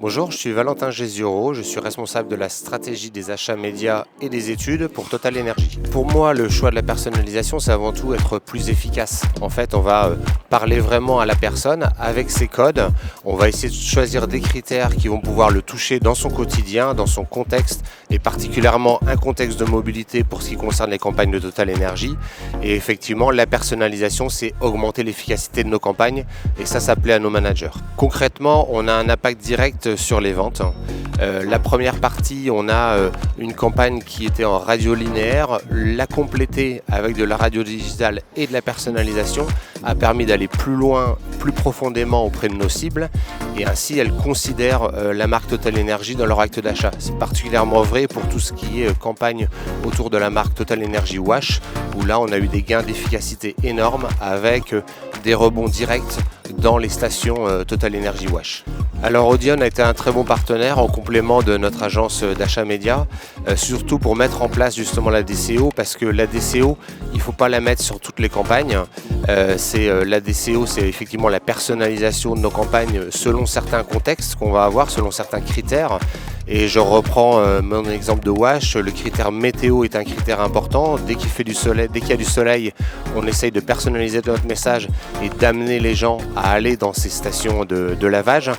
Bonjour, je suis Valentin Gézioro, je suis responsable de la stratégie des achats médias et des études pour Total Energy. Pour moi, le choix de la personnalisation, c'est avant tout être plus efficace. En fait, on va parler vraiment à la personne avec ses codes. On va essayer de choisir des critères qui vont pouvoir le toucher dans son quotidien, dans son contexte, et particulièrement un contexte de mobilité pour ce qui concerne les campagnes de Total Energy. Et effectivement, la personnalisation, c'est augmenter l'efficacité de nos campagnes, et ça plaît à nos managers. Concrètement, on a un impact direct sur les ventes. La première partie, on a une campagne qui était en radio linéaire. La compléter avec de la radio digitale et de la personnalisation a permis d'aller plus loin, plus profondément auprès de nos cibles, et ainsi elles considèrent la marque Total Energy dans leur acte d'achat. C'est particulièrement vrai pour tout ce qui est campagne autour de la marque Total Energy Wash, où là on a eu des gains d'efficacité énormes avec des rebonds directs dans les stations Total Energy Wash. Alors Audion a été un très bon partenaire en complément de notre agence d'achat média, surtout pour mettre en place justement la DCO, parce que la DCO, il ne faut pas la mettre sur toutes les campagnes. La DCO, c'est effectivement la personnalisation de nos campagnes selon certains contextes qu'on va avoir, selon certains critères. Et je reprends mon exemple de Wash, le critère météo est un critère important. Dès qu'il fait du soleil, dès qu'il y a du soleil, on essaye de personnaliser notre message et d'amener les gens à aller dans ces stations de lavage.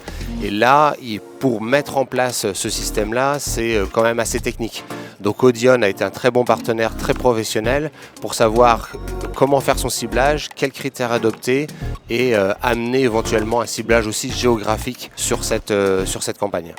Et là, pour mettre en place ce système-là, c'est quand même assez technique. Donc Audion a été un très bon partenaire, très professionnel, pour savoir comment faire son ciblage, quels critères adopter et amener éventuellement un ciblage aussi géographique sur cette campagne.